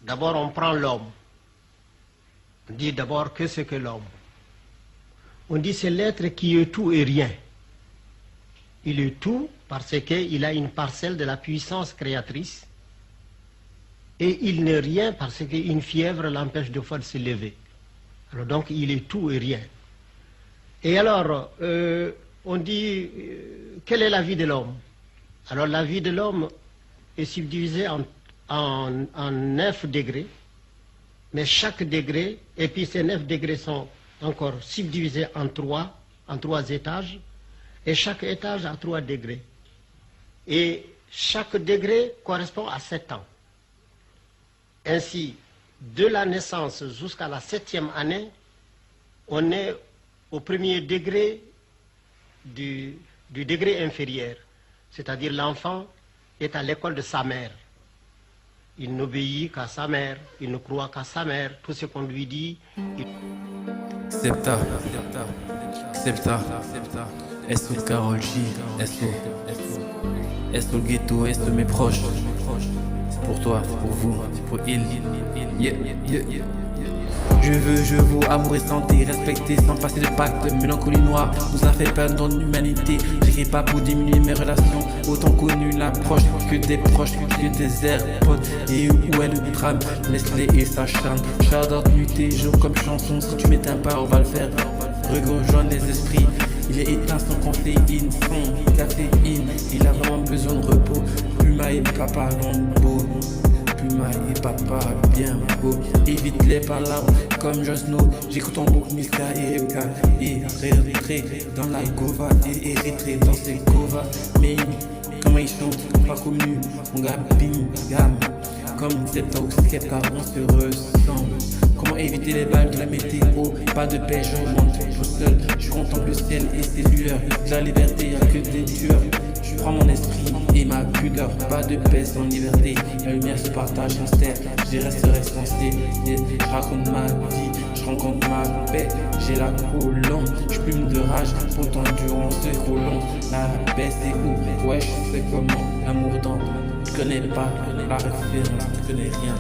D'abord, on prend l'homme. On dit d'abord que c'est que l'homme. On dit c'est l'être qui est tout et rien. Il est tout parce qu'il a une parcelle de la puissance créatrice. Et il n'est rien parce qu'une fièvre l'empêche de fois de se lever. Alors donc il est tout et rien. Et alors, on dit, quelle est la vie de l'homme? Alors la vie de l'homme est subdivisée en 9 degrés, mais chaque degré, et puis ces 9 degrés sont encore subdivisés en 3 étages, et chaque étage a 3 degrés. Et chaque degré correspond à 7 ans. Ainsi, de la naissance jusqu'à la 7e année, on est au premier degré du degré inférieur, c'est-à-dire l'enfant est à l'école de sa mère. Il n'obéit qu'à sa mère, il ne croit qu'à sa mère, tout ce qu'on lui dit. Septa, S.O. Karol J, S.O. le ghetto, S.O. mes proches. C'est pour toi, c'est pour vous, c'est pour il. Je vous, amour et santé, respecter sans passer de pacte. Mélancolie noire nous a fait perdre dans l'humanité. J'irai pas pour diminuer mes relations. Autant connu l'approche que des proches, que des AirPods. Et où est le drame? Laisse-les et sa charme. Shout-out muté, jour comme chanson. Si tu m'éteins pas, on va le faire. Rejoindre les esprits. Il est éteint sans caféine, sans caféine. Il a vraiment besoin de repos. Puma et papa beau. Puma et papa bien beau. Évite les palabres comme Jon Snow. J'écoute en boucle Miska et Eka. Et Rétré dans la Gova. Et Rétré dans ses Gova. Mais comment ils chantent, pas connu. Mon gars bim gam. Comme cette toxique car on se ressemble. Comment éviter les balles de la météo? Pas de paix, je monte tout seul. Je contemple le ciel et ses lueurs. De la liberté, y'a que des tueurs. Je prends mon esprit et ma pudeur. Pas de paix sans liberté. La lumière se partage sans terre. Je resterai sans céder. Je raconte ma vie, je rencontre ma paix. J'ai la colombe, je plume de rage. Pourtant durant ce trop long. La paix c'est où? Ouais, je sais comment. L'amour dans. Je connais pas la référence, je connais rien.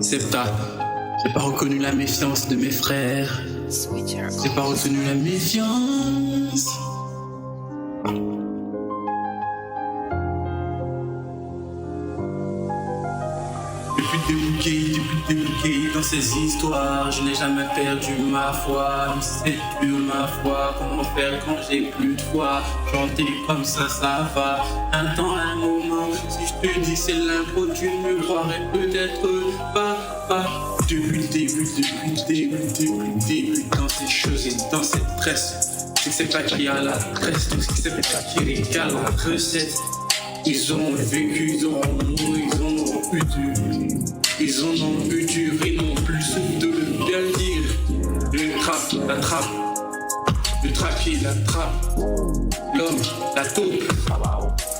Septa, j'ai pas reconnu la méfiance de mes frères. J'ai pas retenu la méfiance. Depuis débloqué dans ces histoires, je n'ai jamais perdu ma foi. C'est plus ma foi, comment faire quand j'ai plus de foi? Chanter comme ça va. Un temps, un moment, si je te dis c'est l'impro, tu ne me croirais peut-être pas. Depuis le début, dans ces choses et dans cette presse. C'est pas qui a la presse, c'est pas qui a la recette. Ils ont vécu, ils ont eu Ils en ont eu dur et n'ont plus souffle de le bien le dire. Le trappe, la trappe. Le traqué, la trappe. L'homme, la taupe.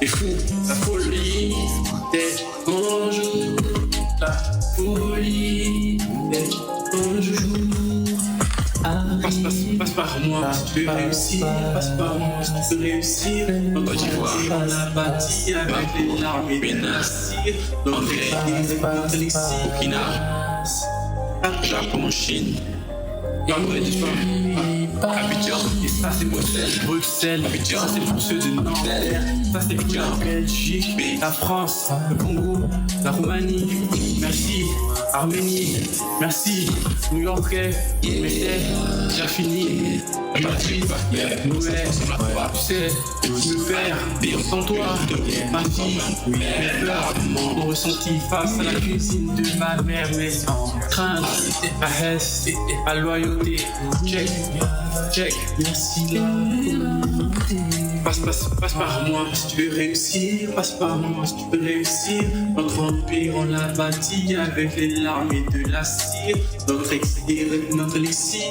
Les fous, la folie. Des anges. La folie. Des anges. Passe par moi si tu veux réussir. Passe par moi si tu veux réussir. En Côte d'Ivoire, on a bâti avec les larmes et des nassires. Donc les Burkina, Japon, Chine. Abidjan, et ça c'est Bruxelles, Abidjan, c'est pour ceux de Nanterre, ça c'est Abidjan, Belgique, la France, le Congo, la Roumanie, merci, Arménie, merci, New Yorkais, Médée, j'ai fini, Madrid, Noël, tu sais, me faire, sans toi, ma fille, mes peurs, mon ressenti face à la cuisine de ma mère, mes craintes, ma haine, ma loyauté, check, merci. Passe par moi si tu veux réussir, passe par moi si tu veux réussir. Notre empire on l'a bâti avec les larmes et de la cire. Notre élixir,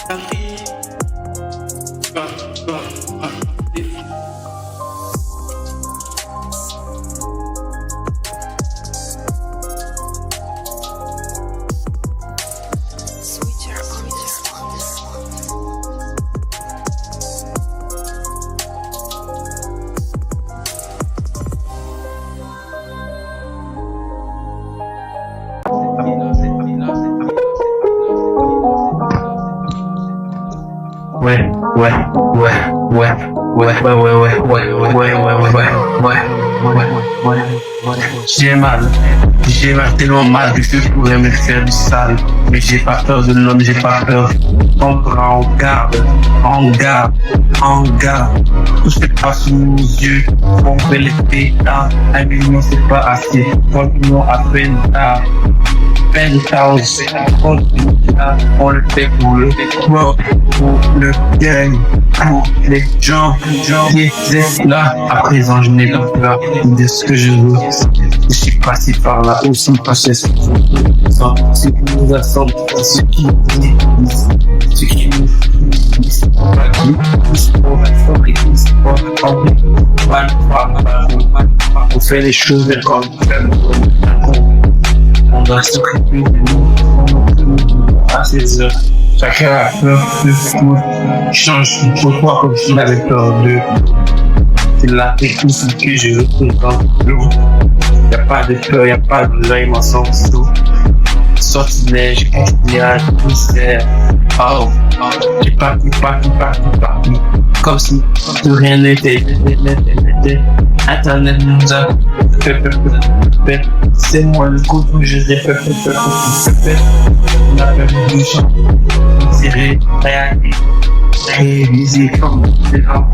Paris. J'ai mal, tellement mal que je pourrais me faire du sale. Mais j'ai pas peur de l'homme, j'ai pas peur. On prend en garde. Touchez pas sous nos yeux, on fait les pétards. Un million c'est pas assez, 3 millions à peine tard. On le fait pour le corps, pour le gang, pour les gens qui étaient là. À présent, je n'ai pas peur de ce que je veux. Je suis passé par là aussi, passé ce qui nous assemble, ce qui nous on fait les choses comme on doit se préparer à ces heures. Chacun a peur de tout. Change pour toi comme s'il avait peur de. C'est la technique que je représente. Il n'y a pas de peur, il n'y a pas de joie, il m'en sort tout. Sortilège, conspirage, mystère. Oh, j'ai parti. Comme si rien n'était. Internet nous a fait. C'est moi le coup où je l'ai fait. On a perdu du champ. Tirer, réaliser comme des gens.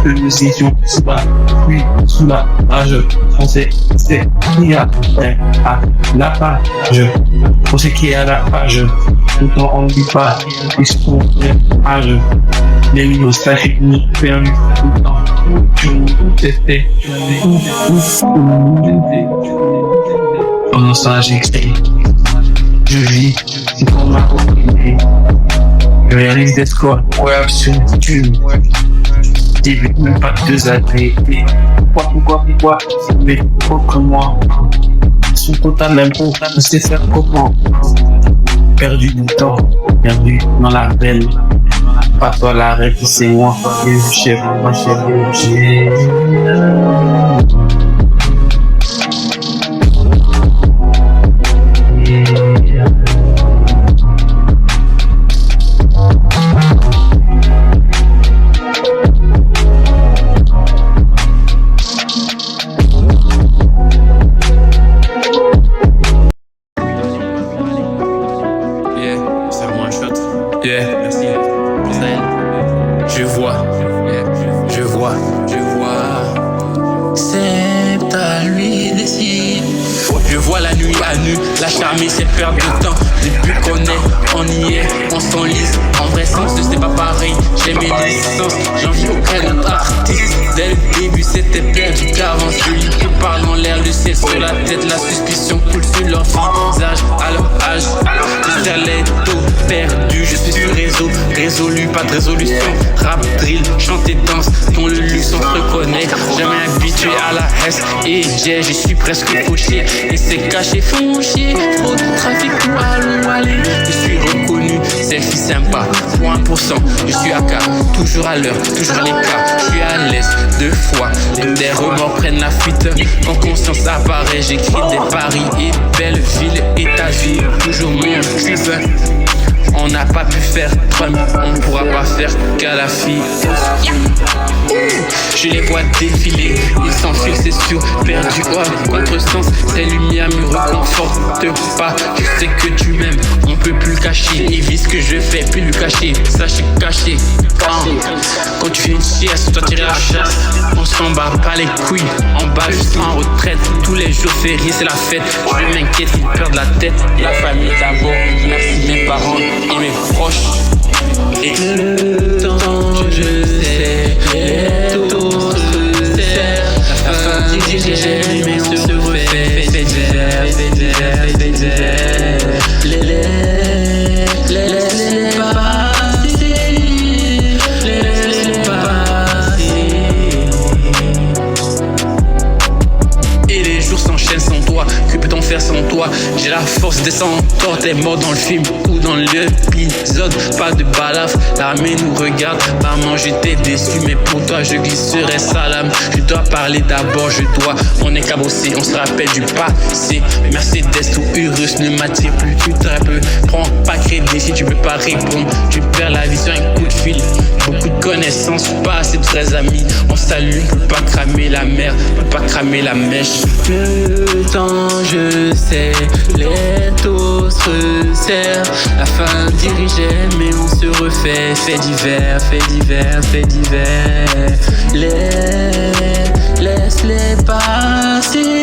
Nous étions sous la page. On sait, c'est qui a à la page. On sait qui est à la page. Pourtant on ne dit pas, ils sont page. Les millions sachés nous permis tout le temps. C'était pendant ça j'écris. Je vis, c'est qu'on m'a compris. Je réalise des scores, ouais, absolument. Début même pas 2 années. Pourquoi mais contre moi son total impôt ne sait faire comment. Perdu du temps, perdu dans la veine. Pas toi la rêve, c'est moi. Et chef. C'est à lui décide. Je vois la nuit à nu, la charmer c'est perdre de temps. Depuis on y est, on s'enlise. En vrai sens, c'est pas pareil. J'ai mes licences, j'envie aucun autre artiste. Dès le début c'était perdu, qu'avant celui qui parle en l'air, le ciel sur la terre. tête, la suspicion coule sur leur visage. À leur âge, je serre les taux perdus. Je suis sur réseau, résolu, pas de résolution. Rap, drill, chanter, danse, dont le luxe on se reconnaît. Jamais habitué à la S et J, je suis presque fauché. Et c'est caché, font chier. Trop de trafic, tout allons aller. Je suis reconnu, selfie sympa, pour 1%. Je suis à K, toujours à l'heure, toujours à l'écart. Je suis à l'aise, 2 fois. Des remords prennent la fuite. Quand conscience apparaît, j'écris des paris et belle ville et ta vie. Toujours mon trip. On n'a pas pu faire Trump, on pourra pas faire Kadhafi. Je les vois défiler, ils s'enfuient, c'est sûr, perdu au contresens. Ces lumières me reconfortent pas, je sais que tu m'aimes, on peut plus le cacher. Il vit ce que je fais, plus le cacher, sache cacher. Quand tu fais une sieste, toi tirer la chasse, on s'en bat pas les couilles. En bas, je suis en retraite, tous les jours fériés, c'est la fête. Je m'inquiète, ils perdent la tête. La famille d'abord, merci mes parents et mes proches. Et le temps, je sais, les taux se serrent. La fin dirigée, mais on se refait. Fait divers, fait divers, fait divers. Laisse-les passer. Laisse-les passer. Et les jours s'enchaînent sans toi. Que peut-on faire sans toi? J'ai la force des centaures. T'es mort dans le film ou dans l'épisode. Pas de balaf, l'armée nous regarde. Maman, j'étais déçu, mais pour toi, je glisserai salam. Je dois parler d'abord, on est cabossé, on se rappelle du passé. Mercedes ou Urus ne m'attire plus, tu peu. Prends pas crédit si tu peux pas répondre. Tu perds la vie sur un coup de fil. Beaucoup de connaissances, pas assez de vrais amis. On s'allume, peut pas cramer la mer, peut pas cramer la mèche. Le temps, je sais, les taux se resserrent. La fin dirigée, mais on se refait. Fait divers, fait divers, fait divers. Laisse-les passer.